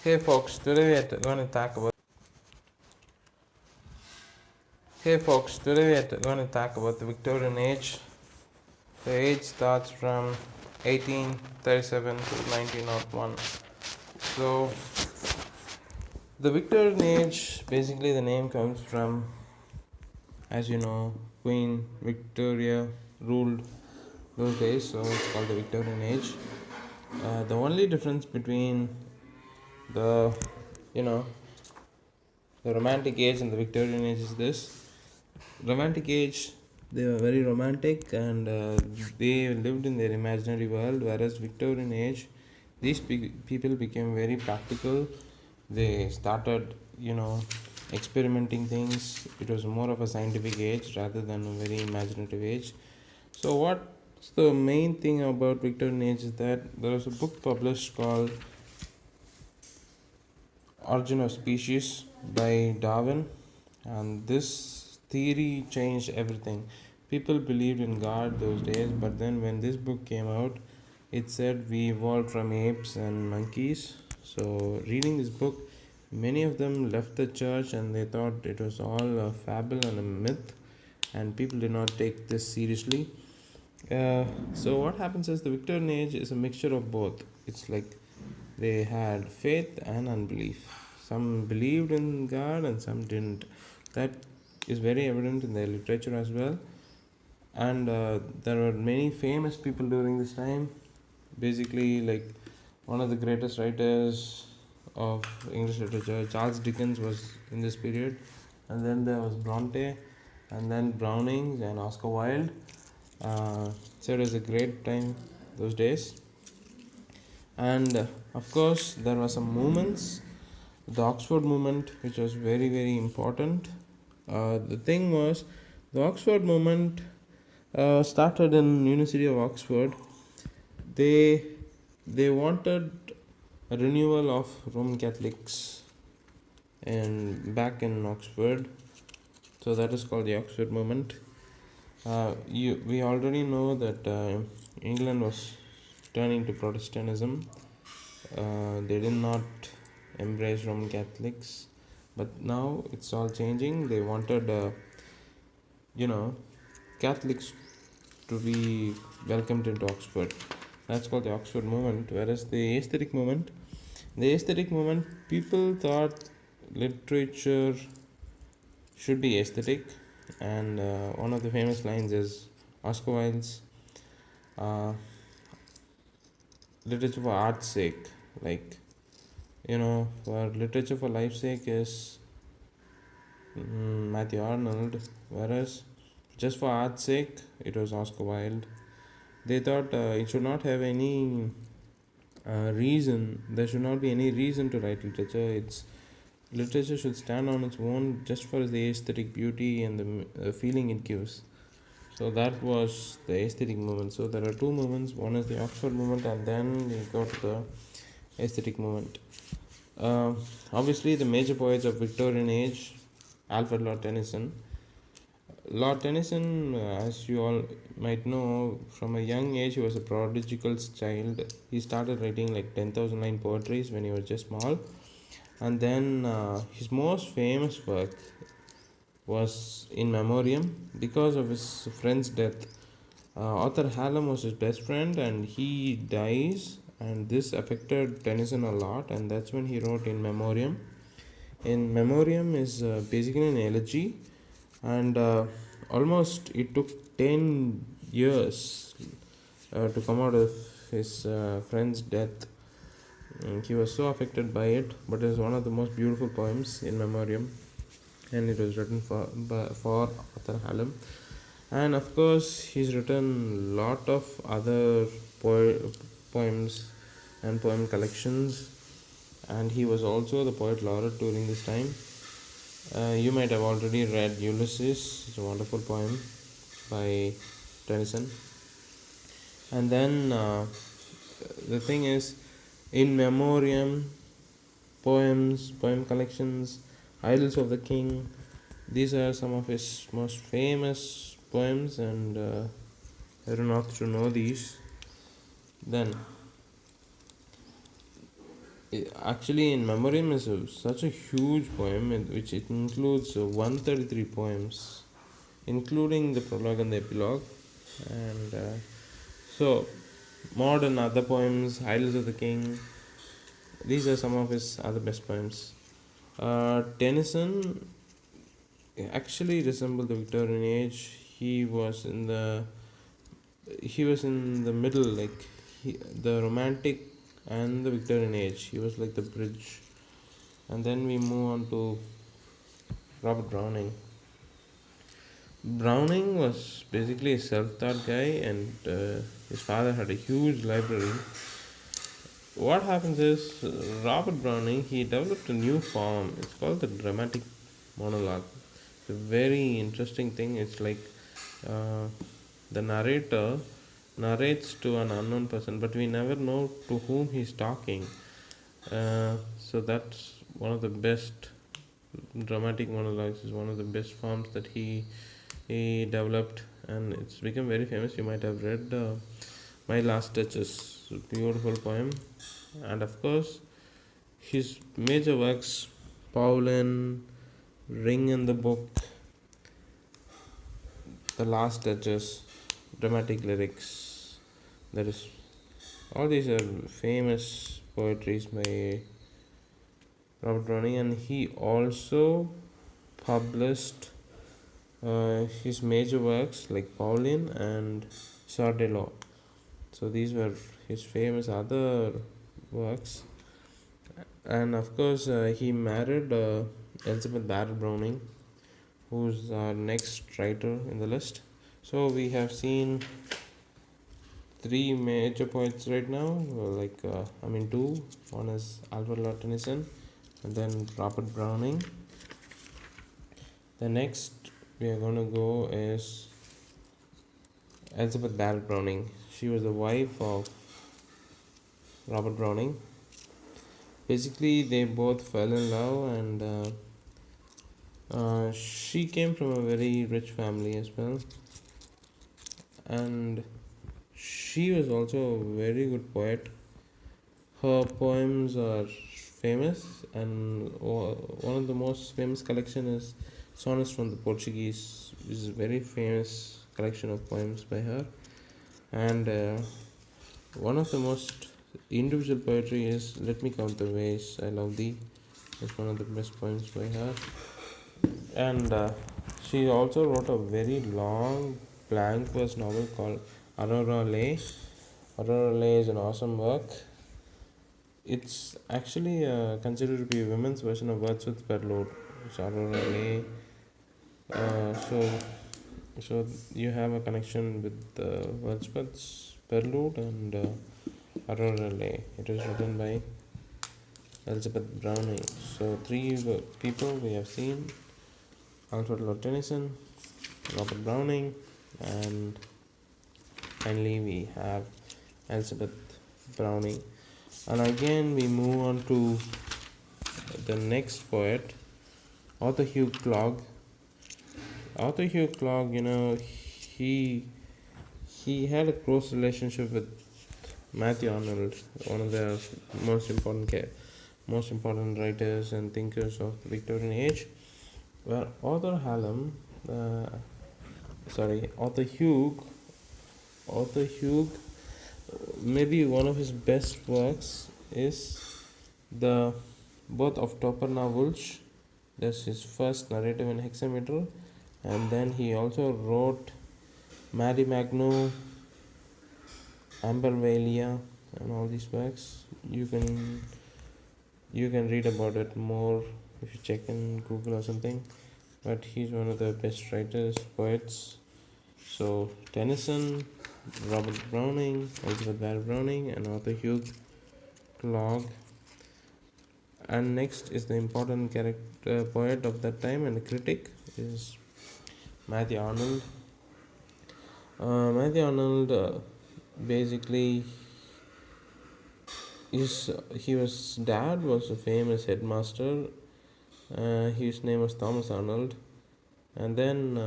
Hey folks, today we are going to talk about the Victorian Age. The age starts from 1837 to 1901. So, the Victorian Age, basically the name comes from, as you know, Queen Victoria ruled those days, so it's called the Victorian Age. The only difference between the, you know, the Romantic Age and the Victorian Age is this. Romantic Age, they were very romantic and they lived in their imaginary world, whereas Victorian Age, these people became very practical. They started, experimenting things. It was more of a scientific age rather than a very imaginative age. So what's the main thing about Victorian Age is that there was a book published called Origin of Species by Darwin, and this theory changed everything. People believed in God those days, but then when this book came out, it said we evolved from apes and monkeys. So, reading this book, many of them left the church and they thought it was all a fable and a myth, and people did not take this seriously. So, what happens is the Victorian Age is a mixture of both. It's like they had faith and unbelief. Some believed in God and some didn't. That is very evident in their literature as well. And there were many famous people during this time. Basically, like one of the greatest writers of English literature, Charles Dickens, was in this period. And then there was Bronte, and then Browning and Oscar Wilde. So it was a great time those days. And of course, there were some movements. The Oxford movement, which was very, very important. The thing was, the Oxford movement started in University of Oxford. They wanted a renewal of Roman Catholics and back in Oxford. So that is called the Oxford movement. We already know that England was turning to Protestantism. They did not embrace Roman Catholics, but now it's all changing. They wanted Catholics to be welcomed into Oxford. That's called the Oxford movement. Whereas the aesthetic movement, people thought literature should be aesthetic, and one of the famous lines is Oscar Wilde's literature for art's sake. Like, for literature for life's sake is Matthew Arnold, whereas just for art's sake it was Oscar Wilde. They thought it should not have any reason. There should not be any reason to write literature. Literature should stand on its own just for the aesthetic beauty and the feeling it gives. So that was the aesthetic movement. So there are two movements. One is the Oxford movement, and then we go to the aesthetic movement. Obviously, the major poets of Victorian age, Alfred Lord Tennyson. Lord Tennyson, as you all might know, from a young age he was a prodigal child. He started writing like 10,000 line poetry when he was just small, and then his most famous work was In Memoriam because of his friend's death. Arthur Hallam was his best friend, and he dies, and this affected Tennyson a lot, and that's when he wrote In Memoriam. In Memoriam is basically an elegy, and almost it took 10 years to come out of his friend's death. And he was so affected by it, but it is one of the most beautiful poems, In Memoriam, and it was written for Arthur Hallam. And of course he's written lot of other poems and poem collections, and he was also the poet laureate during this time. You might have already read Ulysses. It's a wonderful poem by Tennyson. And then the thing is, In Memoriam, poem collections, Idylls of the King, these are some of his most famous poems, and everyone ought to know these. Then Actually, in Memoriam is such a huge poem, which it includes 133 poems, including the prologue and the epilogue. And so, Maud and other poems, Idylls of the King, these are some of his other best poems. Tennyson actually resembled the Victorian age. He was in the middle, like the romantic and the Victorian age. He was like the bridge. And then we move on to Robert Browning. Browning was basically a self-taught guy, and his father had a huge library. What happens is, Robert Browning, he developed a new form. It's called the dramatic monologue. It's a very interesting thing. It's like uh, the narrator narrates to an unknown person, but we never know to whom he's talking. So that's one of the best dramatic monologues. Is one of the best forms that he developed, and it's become very famous. You might have read My Last Touches, beautiful poem, and of course his major works, Pauline, Ring in the Book, The Last Touches, dramatic lyrics. That is, all these are famous poetries by Robert Browning, and he also published his major works like Pauline and Sordello. So these were his famous other works, and of course he married Elizabeth Barrett Browning, who's our next writer in the list. So we have seen three major poets right now, two. One is Alfred Lord Tennyson, and then Robert Browning. The next we are going to go is Elizabeth Barrett Browning. She was the wife of Robert Browning. Basically, they both fell in love, and she came from a very rich family as well. And she was also a very good poet. Her poems are famous, and one of the most famous collection is Sonnets from the Portuguese, which is a very famous collection of poems by her. And one of the most individual poetry is Let Me Count the Ways I Love Thee. It's one of the best poems by her. And she also wrote a very long blank verse novel called Aurora Lay. Aurora Lay is an awesome work. It's actually considered to be a women's version of Wordsworth's Prelude. It's Aurora Lay. So you have a connection with Wordsworth's Prelude and Aurora Lay. It was written by Elizabeth Browning. So three people we have seen: Alfred Lord Tennyson, Robert Browning, and finally we have Elizabeth Browning. And again we move on to the next poet, Arthur Hugh Clough. Arthur Hugh Clough, he had a close relationship with Matthew Arnold, one of the most important writers and thinkers of the Victorian age. Where Arthur Hugh, maybe one of his best works is the Birth of Toperna Wulch. That's his first narrative in hexameter, and then he also wrote Mary Magno, Ambervalia, and all these works. You can read about it more if you check in Google or something. But he's one of the best writers, poets. So Tennyson, Robert Browning, Elizabeth Barrett Browning, and Arthur Hugh Clough. And next is the important poet of that time and a critic is Matthew Arnold. Matthew Arnold basically his dad was a famous headmaster. His name was Thomas Arnold, and then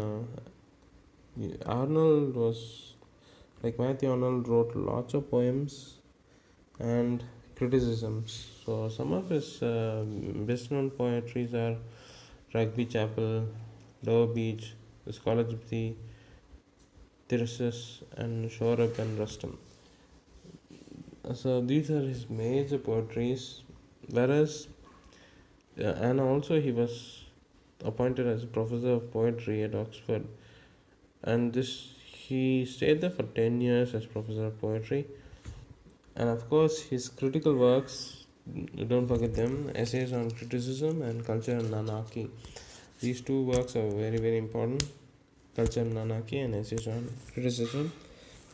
Arnold was like Matthew Arnold wrote lots of poems and criticisms. So some of his best-known poetries are Rugby Chapel, Dover Beach, The Scholar Gypsy, Tircis, and Shore Up and Rustum. So these are his major poetries. Whereas, and also he was appointed as a professor of poetry at Oxford, and this he stayed there for 10 years as professor of poetry. And of course, his critical works, don't forget them, Essays on Criticism and Culture and Anarchy. These two works are very, very important, Culture and Anarchy and Essays on Criticism.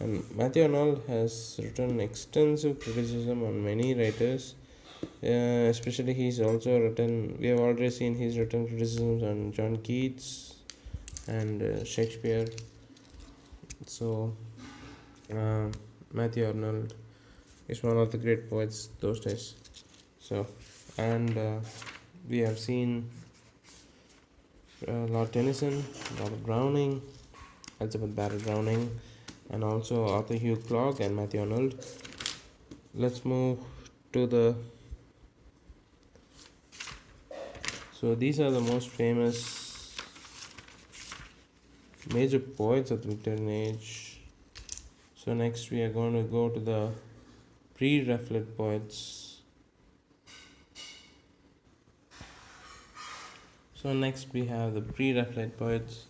And Matthew Arnold has written extensive criticism on many writers. Especially, he's also written, we have already seen he's written criticisms on John Keats and Shakespeare. So, Matthew Arnold is one of the great poets those days. So, and we have seen Lord Tennyson, Robert Browning, Elizabeth Barrett Browning, and also Arthur Hugh Clarke and Matthew Arnold. Let's move to the. So these are the most famous major poets of the Victorian Age. So next we are going to go to the pre-Raphaelite poets. So next we have the pre-Raphaelite poets,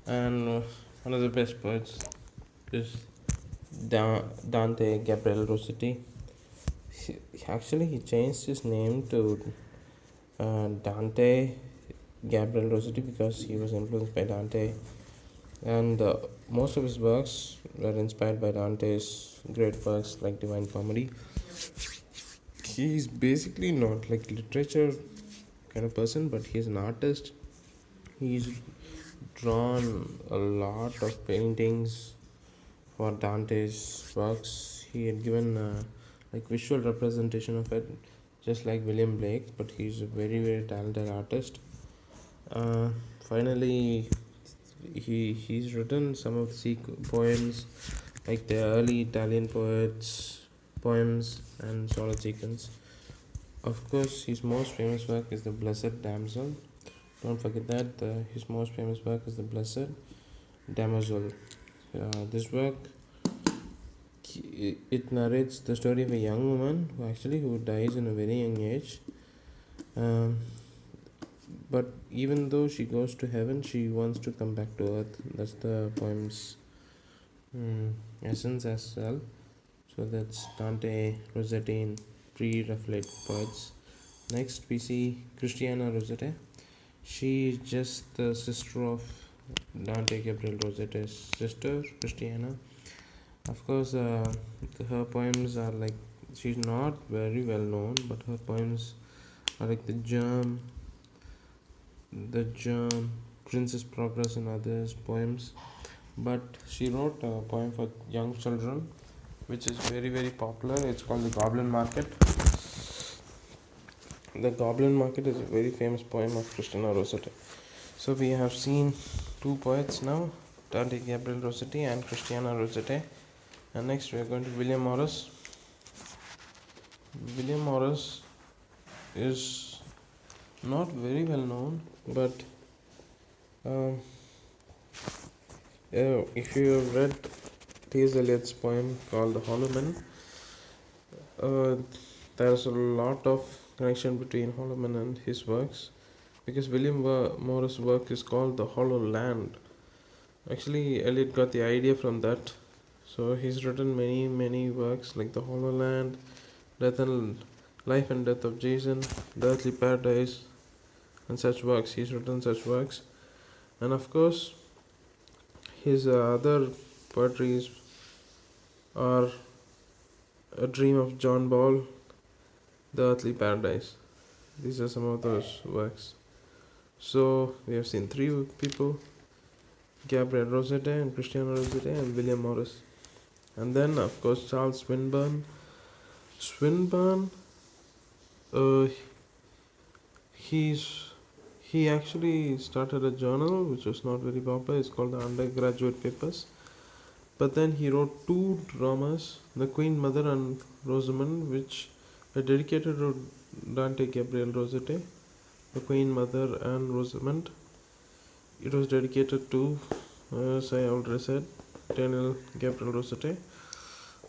and one of the best poets is Dante Gabriel Rossetti. He changed his name to Dante Gabriel Rossetti because he was influenced by Dante, and most of his works were inspired by Dante's great works like Divine Comedy. He's basically not like literature kind of person, but he's an artist. He's drawn a lot of paintings for Dante's works. He had given like visual representation of it, just like William Blake, but he's a very, very talented artist. Finally, he's written some of the poems like the early Italian poems and sonnet sequence. Of course, his most famous work is the Blessed Damsel. Don't forget that his most famous work is the Blessed Damsel. This work, it narrates the story of a young woman who dies in a very young age. But even though she goes to heaven, she wants to come back to earth. That's the poem's essence as well. So that's Dante, Rossetti in pre-Raphaelite poets. Next we see Christiana Rossetti. She is just the sister of Dante Gabriel Rossetti's sister, Christiana. Of course, her poems are like, she's not very well known, but her poems are like the germ, Princess Progress and others poems. But she wrote a poem for young children, which is very, very popular. It's called The Goblin Market. The Goblin Market is a very famous poem of Christiana Rossetti. So we have seen two poets now, Dante Gabriel Rossetti and Christiana Rossetti. And next we are going to William Morris. William Morris is not very well known, but if you have read T.S. Eliot's poem called The Hollow Man, there's a lot of connection between Hollow Man and his works, because William Morris' work is called The Hollow Land. Actually, Eliot got the idea from that. So he's written many works like The Hollow Land, Life and Death of Jason, The Earthly Paradise, and such works. He's written such works. And of course, his other poetries are A Dream of John Ball, The Earthly Paradise. These are some of those works. So we have seen three people, Gabriel Rossetti and Christiana Rossetti and William Morris. And then of course Charles Swinburne. He actually started a journal which was not very popular. It's called the Undergraduate Papers. But then he wrote two dramas, The Queen Mother and Rosamund, which dedicated to Dante, Gabriel, Rossetti, the Queen Mother, and Rosamund. It was dedicated to, as I already said, Daniel Gabriel Rossetti.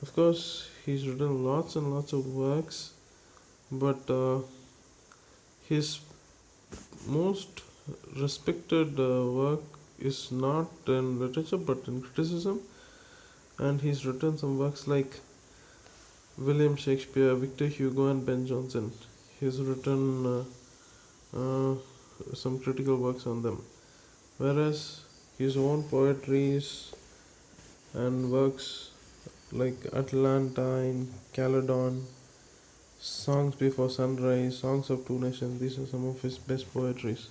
Of course, he's written lots and lots of works, but his most respected work is not in literature but in criticism, and he's written some works like William Shakespeare, Victor Hugo, and Ben Jonson. He's written some critical works on them, whereas his own poetries and works like Atlantine, Caledon, Songs Before Sunrise, Songs of Two Nations, these are some of his best poetries.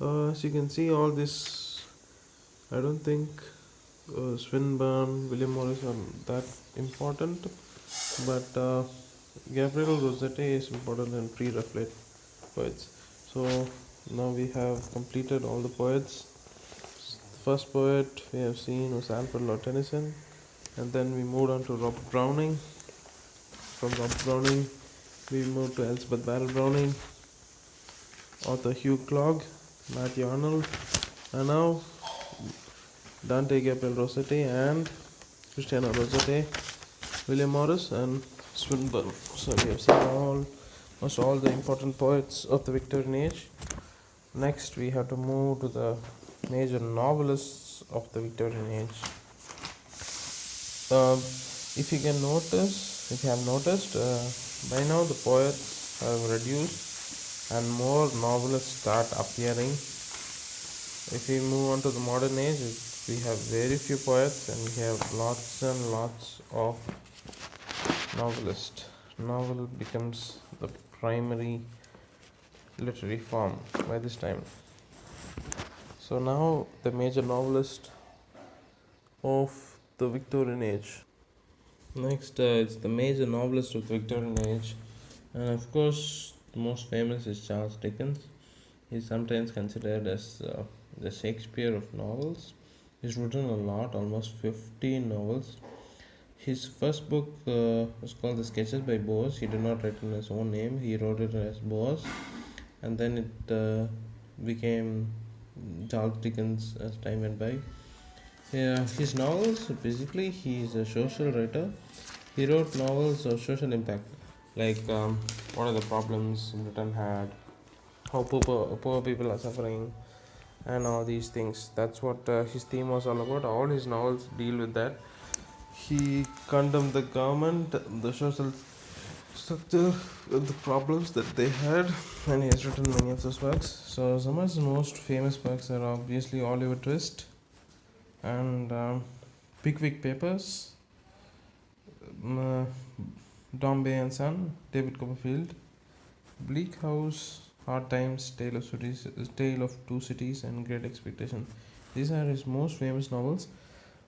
As you can see, all this, I don't think Swinburne, William Morris are that important, but Gabriel Rossetti is important in pre-Raphaelite poets. So now we have completed all the poets. The first poet we have seen was Alfred Lord Tennyson, and then we moved on to Robert Browning. From Robert Browning, we moved to Elizabeth Barrett Browning, author Hugh Clogg, Matthew Arnold, and now Dante Gabriel Rossetti and Christiana Rossetti, William Morris, and Swinburne. So we have seen almost all the important poets of the Victorian Age. Next, we have to move to the major novelists of the Victorian Age. If you have noticed, by now the poets have reduced and more novelists start appearing. If we move on to the modern age, we have very few poets and we have lots and lots of novelists. Novel becomes the primary literary form by this time. So now the major novelist of the Victorian Age. Next, it's the major novelist of the Victorian Age, and of course, the most famous is Charles Dickens. He's sometimes considered as the Shakespeare of novels. He's written a lot, almost 15 novels. His first book was called The Sketches by Boz. He did not write in his own name, he wrote it as Boz, and then it became Charles Dickens as time went by. His novels, basically, he is a social writer. He wrote novels of social impact, like what are the problems Britain had, how poor people are suffering, and all these things. That's what his theme was all about. All his novels deal with that. He condemned the government, the social structure, the problems that they had, and he has written many of those works. So some of his most famous works are obviously Oliver Twist and Pickwick Papers, Dombey and Son, David Copperfield, Bleak House, Hard Times, Tale of Two Cities, and Great Expectations. These are his most famous novels.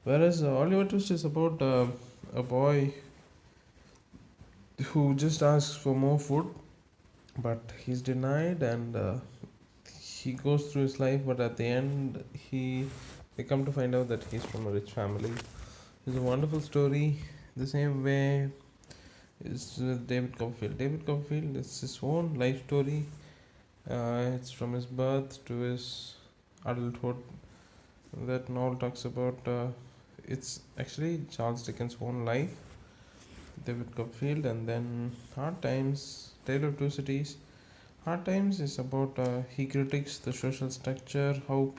Whereas Oliver Twist is about a boy who just asks for more food, but he's denied, and he goes through his life. But at the end, they come to find out that he's from a rich family. It's a wonderful story. The same way is David Copperfield. David Copperfield is his own life story. It's from his birth to his adulthood. That novel talks about. It's actually Charles Dickens' own life, David Copperfield, and then Hard Times, Tale of Two Cities. Hard Times is about he critiques the social structure, how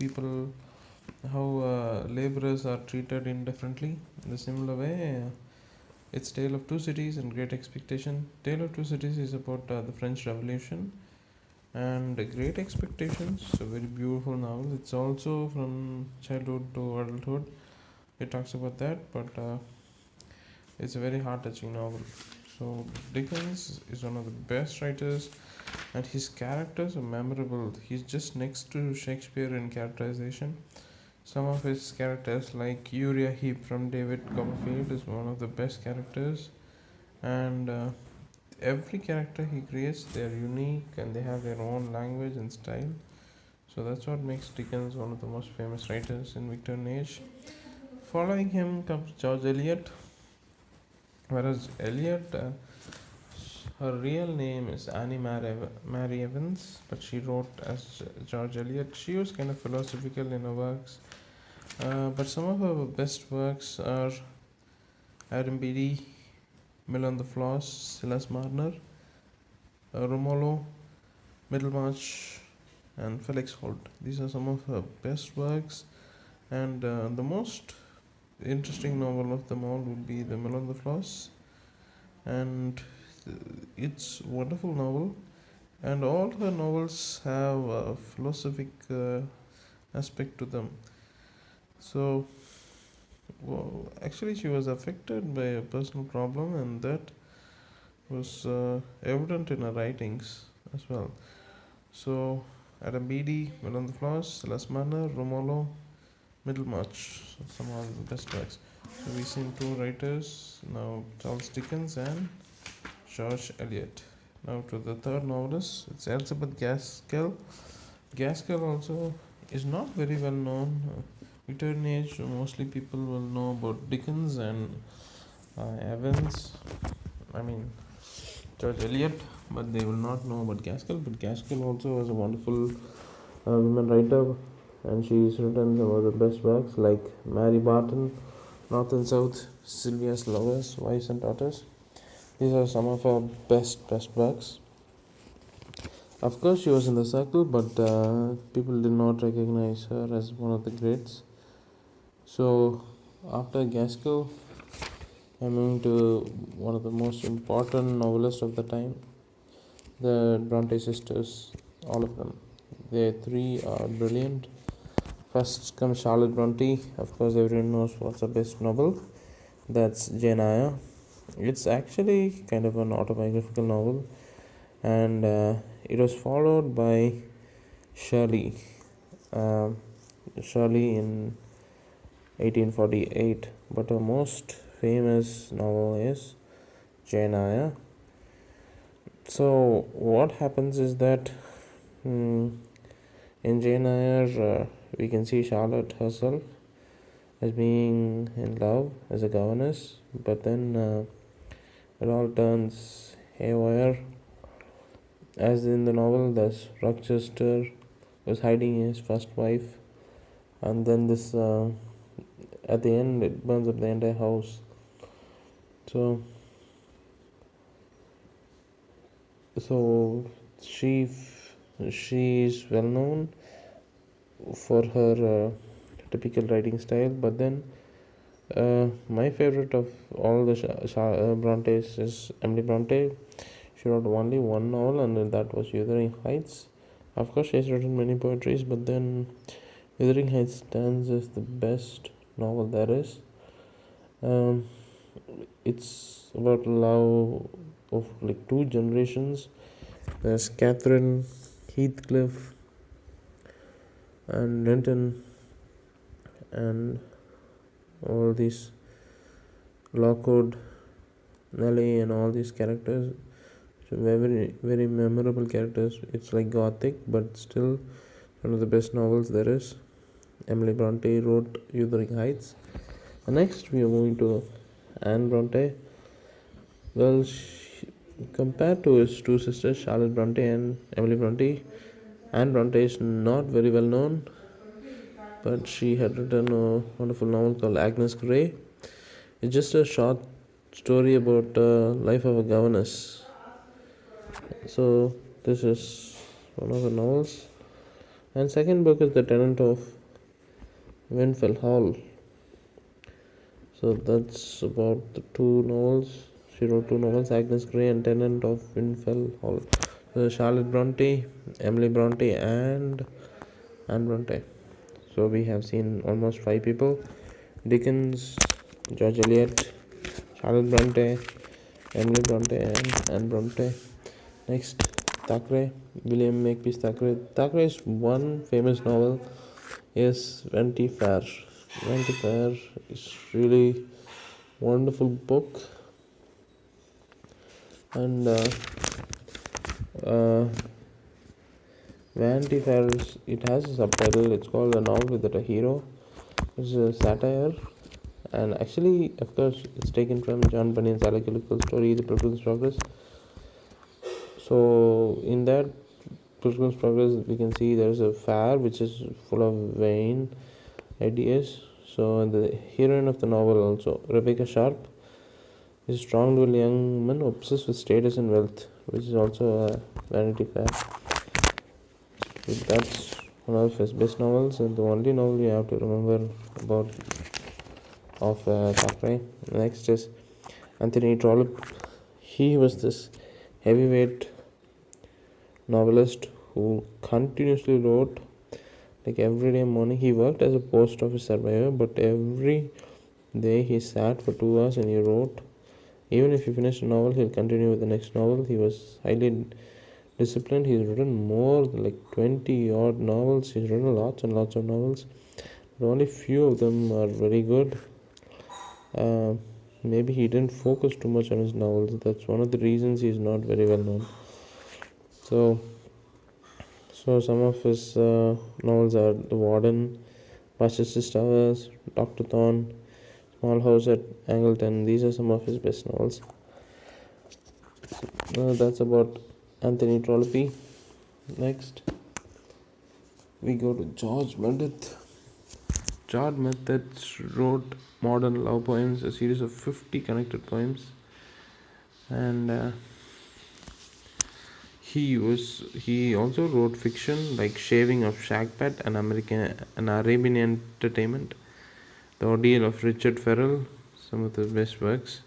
laborers are treated indifferently. In a similar way, it's Tale of Two Cities and Great Expectation. Tale of Two Cities is about the French Revolution, and Great Expectations, a very beautiful novel. It's also from childhood to adulthood. It talks about that, but it's a very heart-touching novel. So Dickens is one of the best writers, and his characters are memorable. He's just next to Shakespeare in characterization. Some of his characters, like Uriah Heep from David Copperfield, is one of the best characters, and every character he creates, they're unique and they have their own language and style. So that's what makes Dickens one of the most famous writers in Victorian Age. Following him comes George Eliot, whereas Eliot Her real name is Annie Mary Evans, but she wrote as George Eliot. She was kind of philosophical in her works, but some of her best works are Adam Beatty, Mill on the Floss, Silas Marner, Romolo, Middlemarch, and Felix Holt. These are some of her best works, and the most interesting novel of them all would be The Mill on the Floss, and it's a wonderful novel, and all her novels have a philosophic aspect to them. So, well, actually, she was affected by a personal problem, and that was evident in her writings as well. So, Adam Beatty, Mill on the Floss, Silas Marner, Romolo, Middlemarch, some of the best works. So, we've seen two writers now, Charles Dickens and George Eliot. Now to the third novelist, it's Elizabeth Gaskell. Gaskell also is not very well known. Victorian Age, mostly people will know about Dickens and Evans. George Eliot, but they will not know about Gaskell. But Gaskell also was a wonderful women writer, and she's written some of the best works like Mary Barton, North and South, Sylvia's Lovers, Wives and Daughters. These are some of her best works. Of course, she was in the circle, but people did not recognize her as one of the greats. So, after Gaskell, I'm moving to one of the most important novelists of the time, the Bronte Sisters, all of them. They three are brilliant. First comes Charlotte Bronte. Of course, everyone knows what's her best novel. That's Jane Eyre. It's actually kind of an autobiographical novel, and it was followed by Shirley. Shirley in 1848, but her most famous novel is Jane Eyre. So what happens is that in Jane Eyre we can see Charlotte herself as being in love as a governess, but then it all turns haywire. As in the novel, there's Rochester was hiding his first wife, and then this at the end it burns up the entire house. So she's well known for her typical writing style, but then my favorite of all the Brontes is Emily Bronte. She wrote only one novel, and that was Wuthering Heights. Of course, she has written many poetries, but then Wuthering Heights stands as the best novel there is. It's about love of like two generations. There's Catherine, Heathcliff, and Denton, and all these Lockwood, Nellie, and all these characters. So very, very memorable characters. It's like gothic, but still one of the best novels there is. Emily Bronte wrote Wuthering Heights. And next we are moving to Anne Bronte. Well, compared to his two sisters, Charlotte Bronte and Emily Bronte, Anne Bronte is not very well known, but she had written a wonderful novel called Agnes Grey. It's just a short story about the life of a governess. So this is one of the novels. And second book is The Tenant of Winfell Hall. So that's about the two novels. She wrote two novels, Agnes Grey and Tenant of Winfell Hall. So Charlotte Bronte, Emily Bronte, and Anne Bronte. So we have seen almost 5 people: Dickens, George Eliot, Charlotte Bronte, Emily Bronte, and Anne Bronte. Next, Thackeray, William Makepeace Thackeray. Thackeray's one famous novel is Vanity Fair. Vanity Fair is really wonderful book, and Vanity Fair it has a subtitle. It's called A Novel Without a Hero. It's a satire, and actually, of course, it's taken from John Bunyan's allegorical story, The Pilgrim's Progress. So in that Pilgrim's Progress, we can see there is a fair which is full of vain ideas. So the heroine of the novel also, Rebecca Sharp, is a strong-willed young woman obsessed with status and wealth, which is also a Vanity Fair. So that's one of his best novels, and the only novel you have to remember about of Thackeray. Next is Anthony Trollope. He was this heavyweight novelist who continuously wrote, like every day morning. He worked as a post office surveyor, but every day he sat for 2 hours and he wrote. Even if he finished a novel, he'll continue with the next novel. He was highly disciplined. He's written more than like 20 odd novels. He's written lots and lots of novels, but only few of them are very good. Maybe he didn't focus too much on his novels. That's one of the reasons he's not very well known. So some of his novels are The Warden, Barchester Towers, Dr. Thorne, Small House at Angleton. These are some of his best novels. That's about Anthony Trollope. Next, we go to George Meredith. George Meredith wrote Modern Love Poems, a series of 50 connected poems, and he also wrote fiction like Shaving of Shagpat and Arabian Entertainment, The Ordeal of Richard Ferrell, some of the best works,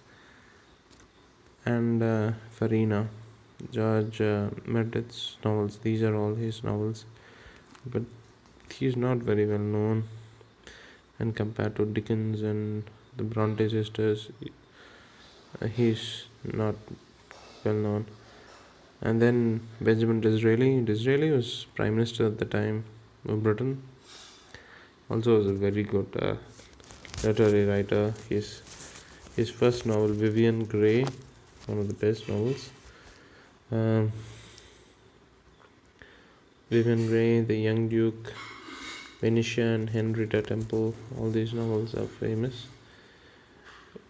and Farina, George Meredith's novels. These are all his novels, but he's not very well known, and compared to Dickens and the Bronte Sisters, he's not well known. And then Benjamin Disraeli. Disraeli was Prime Minister at the time of Britain. Also was a very good literary writer. His first novel, Vivian Grey, one of the best novels. Vivian Grey, The Young Duke, Venetia, and Henrietta Temple. All these novels are famous.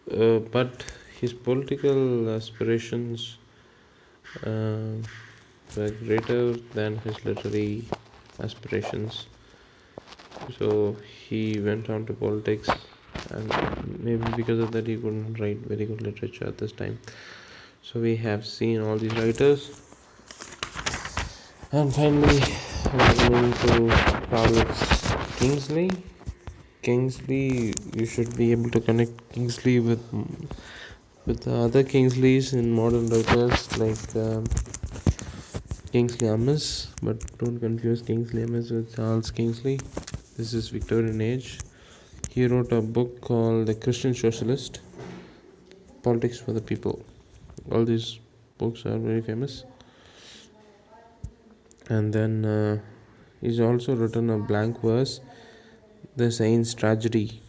But his political aspirations were greater than his literary aspirations. So he went on to politics, and maybe because of that he couldn't write very good literature at this time. So we have seen all these writers, and finally we're going to Charles Kingsley. You should be able to connect Kingsley with the other Kingsleys in modern writers like Kingsley Amis, but don't confuse Kingsley Amis with Charles Kingsley. This is Victorian Age. He wrote a book called The Christian Socialist, Politics for the People. All these books are very famous. And then he's also written a blank verse, The Saint's Tragedy.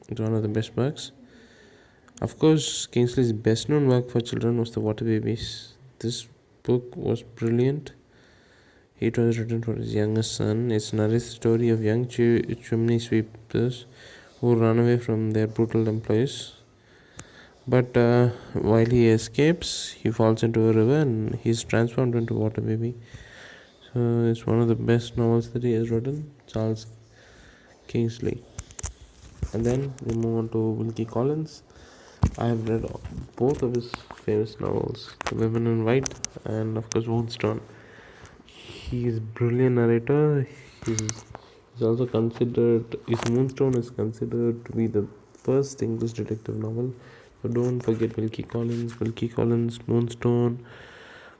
It's one of the best works. Of course, Kingsley's best known work for children was The Water Babies. This book was brilliant. It was written for his youngest son. It narrates the story of young chimney sweepers who run away from their brutal employees. But while he escapes, he falls into a river and he's transformed into a water baby. So it's one of the best novels that he has written, Charles Kingsley. And then we move on to Wilkie Collins. I have read both of his famous novels, The Women in White and of course Moonstone. He is a brilliant narrator. He's also considered, his Moonstone is considered to be the first English detective novel. So don't forget Wilkie Collins, Moonstone,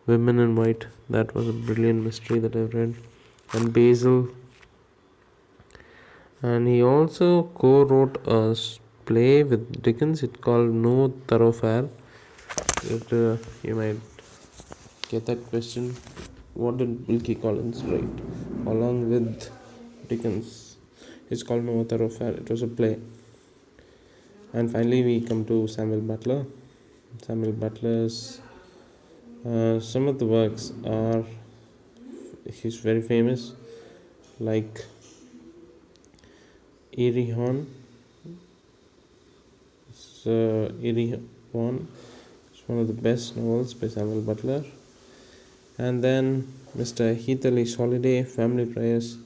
Women in White. That was a brilliant mystery that I've read. And Basil. And he also co-wrote a play with Dickens. It's called No Thoroughfare. You might get that question. What did Wilkie Collins write along with Dickens? It's called No Thoroughfare. It was a play. And finally we come to Samuel Butler. Samuel Butler's some of the works are, he's very famous, like Eerie Horn. Eerie Horn is one of the best novels by Samuel Butler. And then Mr. Heatherley's Holiday, Family Prayers.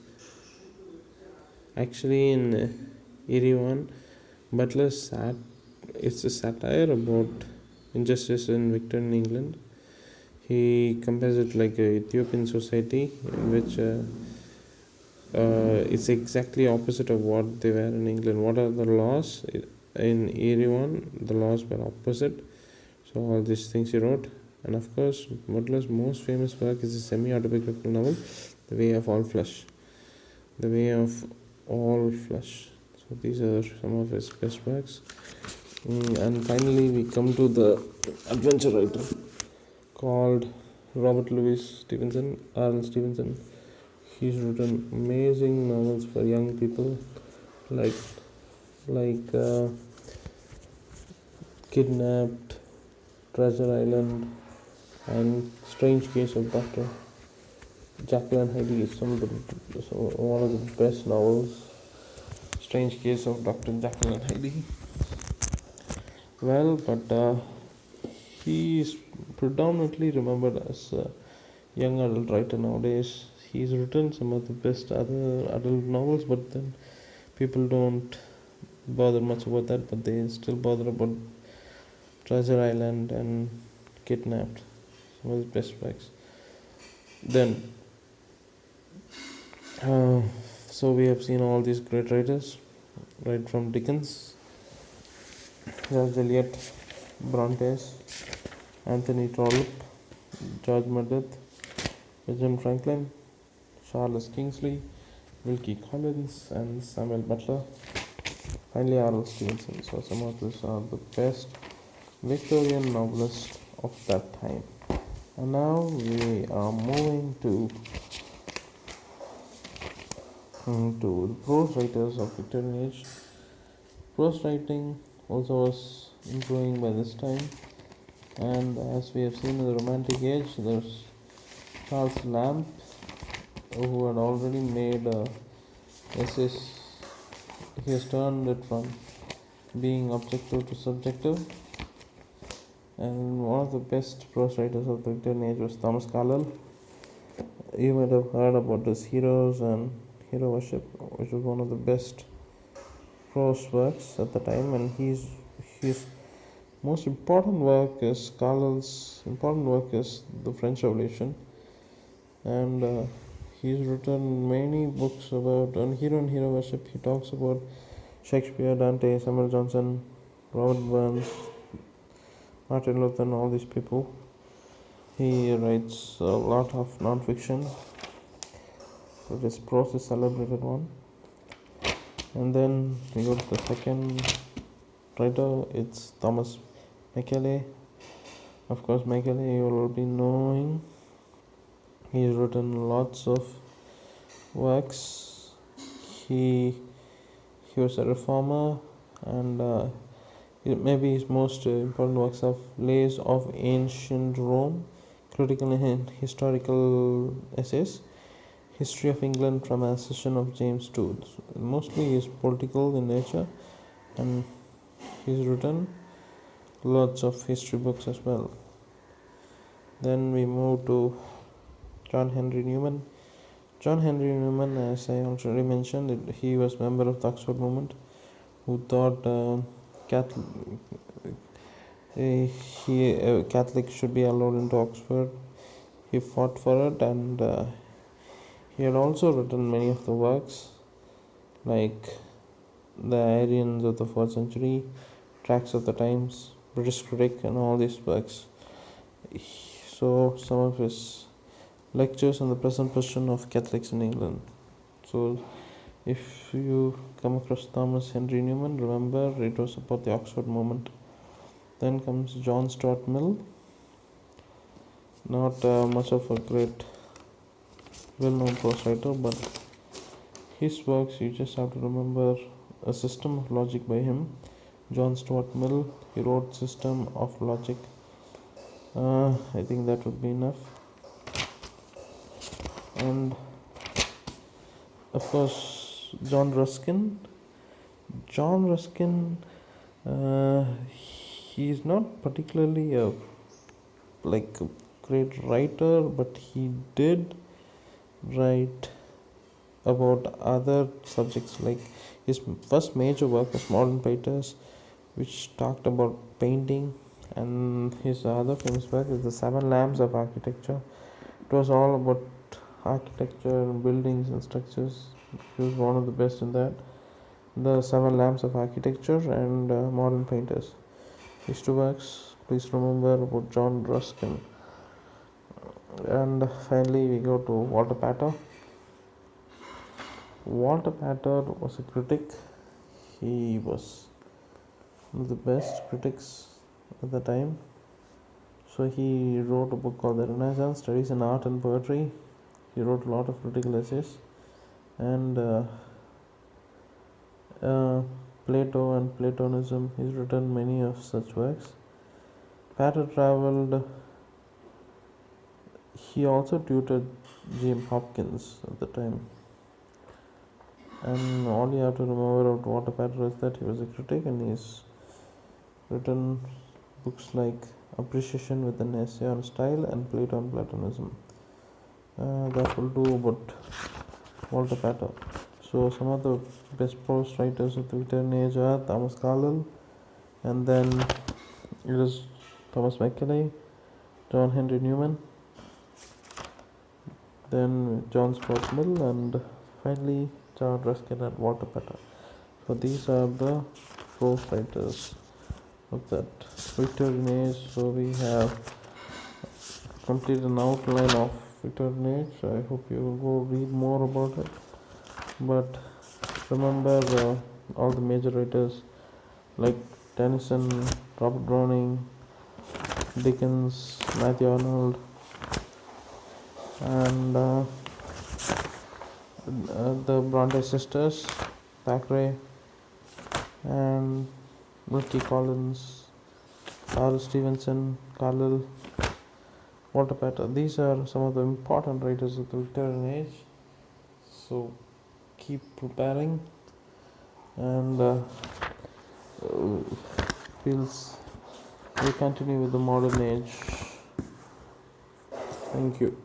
Actually, in Eerie One, it's a satire about injustice in Victorian England. He compares it like a Ethiopian society in which it's exactly opposite of what they were in England. What are the laws? In Eerie One, the laws were opposite. So all these things he wrote. And of course, Butler's most famous work is a semi-autobiographical novel, The Way of All Flesh. The Way of All Flesh. So these are some of his best works. And finally, we come to the adventure writer called Robert Louis Stevenson, Arnold Stevenson. He's written amazing novels for young people, like Kidnapped, Treasure Island, and Strange Case of Dr. Jekyll and Hyde is one of the best novels. Strange Case of Dr. Jekyll and Hyde. Well, but he is predominantly remembered as a young adult writer nowadays. He's written some of the best other adult novels, but then people don't bother much about that, but they still bother about Treasure Island and Kidnapped, some of his best works. Then, so we have seen all these great writers, right from Dickens, George Eliot, Brontes, Anthony Trollope, George Meredith, Benjamin Franklin, Charles Kingsley, Wilkie Collins, and Samuel Butler. Finally, Arnold Stevenson. So some of these are the best Victorian novelists of that time. And now we are moving to the prose writers of Victorian Age. Prose writing also was improving by this time, and as we have seen in the Romantic Age, there's Charles Lamb, who had already made essays. He has turned it from being objective to subjective. And one of the best prose writers of the Victorian Age was Thomas Carlyle. You might have heard about his Heroes and Hero Worship, which was one of the best prose works at the time. And his most important work is Carlyle's important work is the French Revolution. And he's written many books about on Hero and Hero Worship. He talks about Shakespeare, Dante, Samuel Johnson, Robert Burns, Martin Luther, and all these people. He writes a lot of non-fiction, so his prose is celebrated one. And then we go to the second writer. It's Thomas Mcclur. Of course, Mcclur you will be knowing. He's written lots of works. He was a reformer, and maybe his most important works are Lays of Ancient Rome, critical and historical essays, History of England from Accession of James II. Mostly is political in nature, and he's written lots of history books as well. Then we move to John Henry Newman. John Henry Newman, as I already mentioned, he was a member of the Oxford movement, who thought Catholics should be allowed into Oxford. He fought for it, and he had also written many of the works like The Aryans of the 4th Century, Tracts of the Times, British Critic, and all these works. So some of his lectures on the present position of Catholics in England. So if you come across Thomas Henry Newman, remember it was about the Oxford movement. Then comes John Stuart Mill. Not much of a great well-known prose writer, but his works you just have to remember A System of Logic by him. John Stuart Mill, he wrote System of Logic. I think that would be enough. And of course John Ruskin. He's not particularly a great writer, but he did write about other subjects. Like his first major work was Modern Painters, which talked about painting, and his other famous work is The Seven Lamps of Architecture. It was all about architecture, buildings, and structures. He was one of the best in that. The Seven Lamps of Architecture and Modern Painters. These two works, please remember about John Ruskin. And finally, we go to Walter Pater. Walter Pater was a critic. He was one of the best critics at the time. So he wrote a book called The Renaissance, Studies in Art and Poetry. He wrote a lot of critical essays. And Plato and Platonism. He's written many of such works. Pater traveled. He also tutored James Hopkins at the time. And all you have to remember about Walter Pater is that he was a critic, and he's written books like Appreciation with an Essay on Style and Plato and Platonism. That will do about Walter Pater. So some of the best prose writers of the Victorian Age are Thomas Carlyle, and then it is Thomas Mcclur, John Henry Newman, then John Stuart Mill, and finally John Ruskin and Walter Pater. So these are the prose writers of that Victorian Age. So we have completed an outline of Victorian Age. I hope you will go read more about it. But remember all the major writers like Tennyson, Robert Browning, Dickens, Matthew Arnold, and the Bronte Sisters, Thackeray, and Wilkie Collins, R. Stevenson, Carlyle, Walter Pater. These are some of the important writers of the Victorian Age. So keep preparing, and we'll continue with the modern age. Thank you.